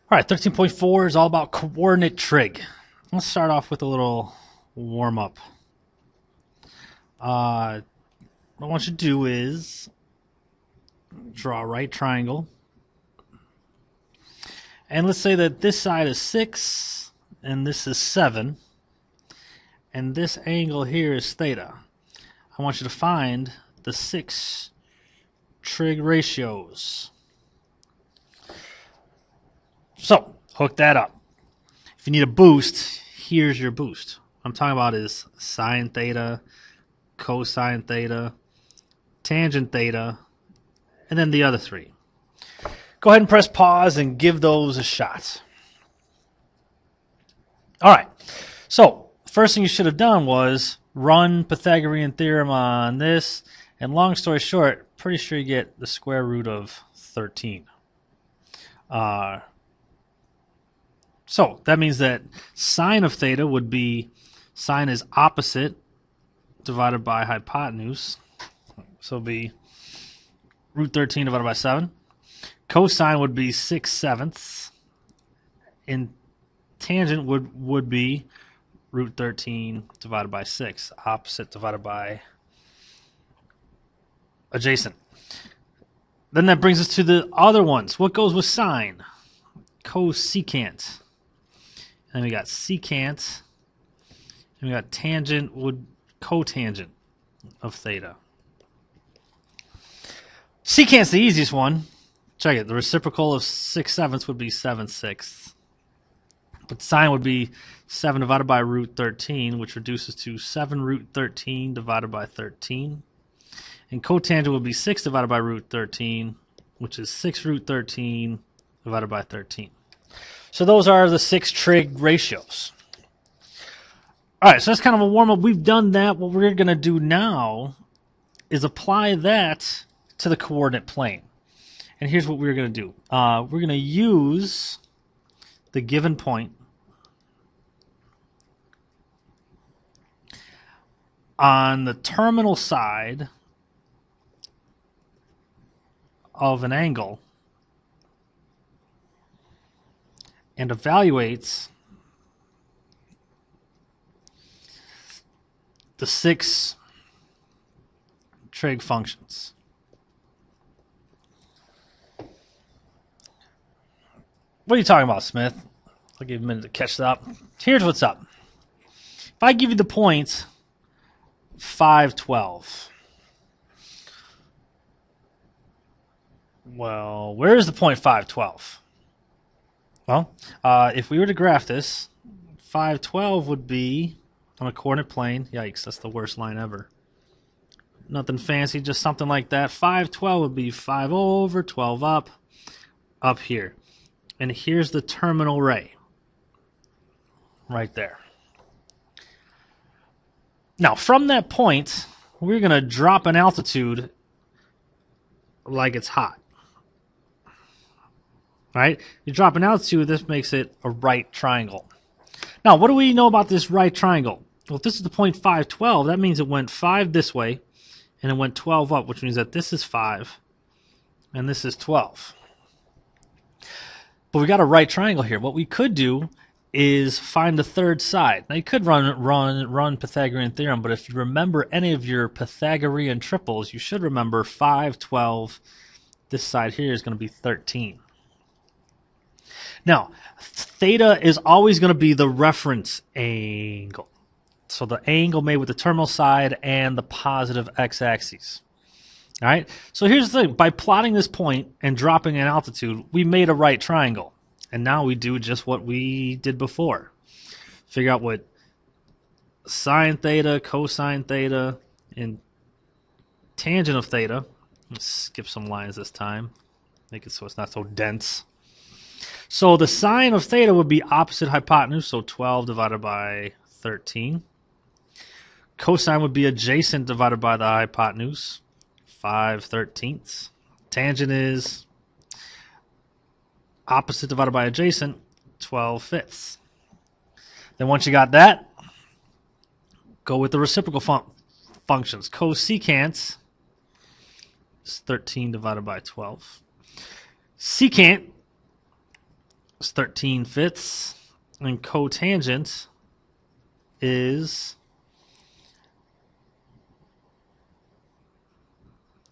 All right, 13.4 is all about coordinate trig. Let's start off with a little warm-up. What I want you to do is draw a right triangle. And let's say that this side is 6 and this is 7. And this angle here is theta. I want you to find the 6 trig ratios. So, hook that up. If you need a boost, here's your boost. What I'm talking about is sine theta, cosine theta, tangent theta, and then the other 3. Go ahead and press pause and give those a shot. All right. So, first thing you should have done was run Pythagorean theorem on this. And long story short, pretty sure you get the square root of 13. So that means that sine of theta would be, sine is opposite divided by hypotenuse. So it would be root 13 divided by 7. Cosine would be 6/7. And tangent would be root 13 divided by 6. Opposite divided by adjacent. Then that brings us to the other ones. What goes with sine? Cosecant. And we got secant. And we got tangent would cotangent of theta. Secant's the easiest one. Check it. The reciprocal of 6/7 would be 7/6. But sine would be 7 divided by root 13, which reduces to 7 root 13 divided by 13. And cotangent would be 6 divided by root 13, which is 6 root 13 divided by 13. So those are the 6 trig ratios. All right, so that's kind of a warm-up. We've done that. What we're going to do now is apply that to the coordinate plane. And here's what we're going to do. We're going to use the given point on the terminal side of an angle and evaluates the 6 trig functions. What are you talking about, Smith? I'll give you a minute to catch that up. Here's what's up. If I give you the point 512, well, where is the point 512? Well, if we were to graph this, 512 would be on a coordinate plane. Yikes, that's the worst line ever. Nothing fancy, just something like that. 512 would be 5 over, 12 up here. And here's the terminal ray. Right there. Now, from that point, we're going to drop an altitude like it's hot. Right? You drop an altitude, this makes it a right triangle. Now, what do we know about this right triangle? Well, if this is the point 512, that means it went 5 this way, and it went 12 up, which means that this is 5, and this is 12. But we got a right triangle here. What we could do is find the third side. Now, you could run Pythagorean theorem, but if you remember any of your Pythagorean triples, you should remember 5, 12. This side here is going to be 13. Now, theta is always going to be the reference angle. So the angle made with the terminal side and the positive x-axis. All right? So here's the thing. By plotting this point and dropping an altitude, we made a right triangle. And now we do just what we did before. Figure out what sine theta, cosine theta, and tangent of theta. Let's skip some lines this time. Make it so it's not so dense. So the sine of theta would be opposite hypotenuse, so 12 divided by 13. Cosine would be adjacent divided by the hypotenuse, 5/13. Tangent is opposite divided by adjacent, 12/5. Then once you got that, go with the reciprocal functions. Cosecant is 13 divided by 12. Secant is 13/5, and cotangent is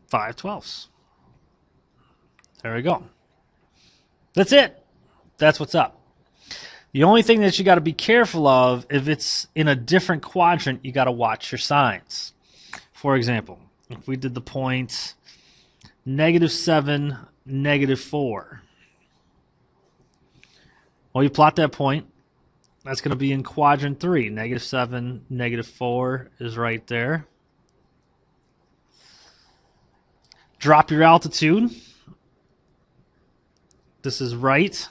5/12. There we go. That's it. That's what's up. The only thing that you got to be careful of, if it's in a different quadrant, you got to watch your signs. For example, if we did the point -7, -4. Well, you plot that point. That's going to be in quadrant 3. -7, -4 is right there. Drop your altitude. This is right.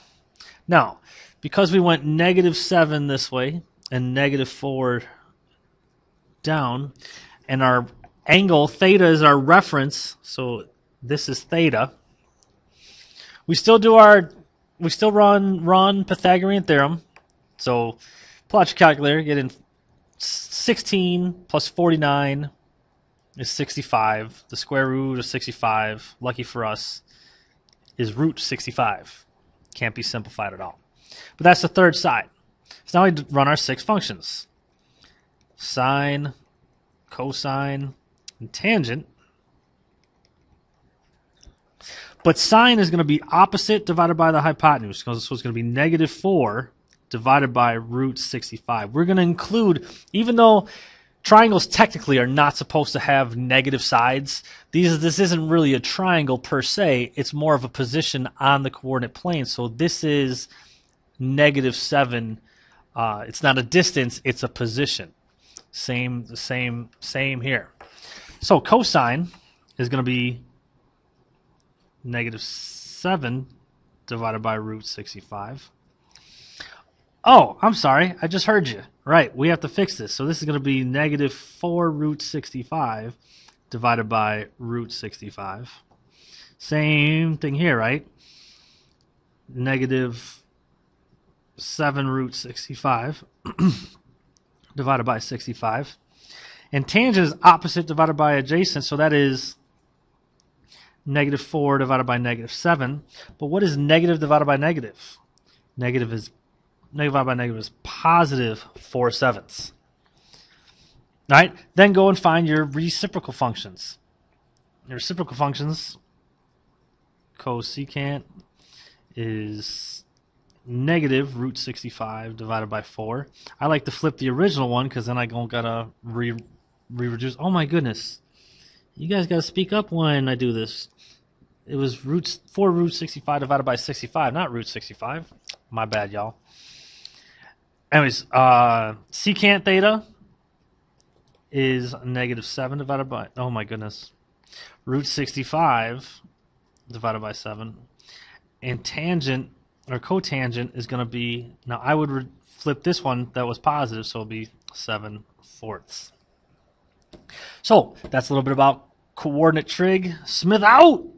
Now, because we went -7 this way and -4 down, and our angle theta is our reference, so this is theta. We still run Pythagorean theorem. So plot your calculator, get in 16 plus 49 is 65. The square root of 65, lucky for us, is root 65. Can't be simplified at all. But that's the third side. So now we run our 6 functions. Sine, cosine, and tangent. But sine is going to be opposite divided by the hypotenuse. So it's going to be -4 divided by root 65. We're going to include, even though triangles technically are not supposed to have negative sides, this isn't really a triangle per se. It's more of a position on the coordinate plane. So this is -7. It's not a distance, it's a position. Same here. So cosine is going to be -7 divided by root 65. Oh, I'm sorry. I just heard you. Right, we have to fix this. So this is going to be -4 root 65 divided by root 65. Same thing here, right? -7 root 65 divided by 65. And tangent is opposite divided by adjacent, so that is -4 divided by -7. But what is negative divided by negative? Negative divided by negative is +4/7. All right, then go and find your reciprocal functions. Your reciprocal functions, cosecant is negative root 65 divided by 4. I like to flip the original one because then I don't gotta re-reduce. Oh my goodness. You guys gotta speak up when I do this. It was 4 root 65 divided by 65, not root 65. My bad, y'all. Anyways, secant theta is -7 divided by, oh my goodness, root 65 divided by 7. And tangent, or cotangent, is going to be, now I would flip this one that was positive, so it'll be 7/4. So, that's a little bit about coordinate trig. Smith out!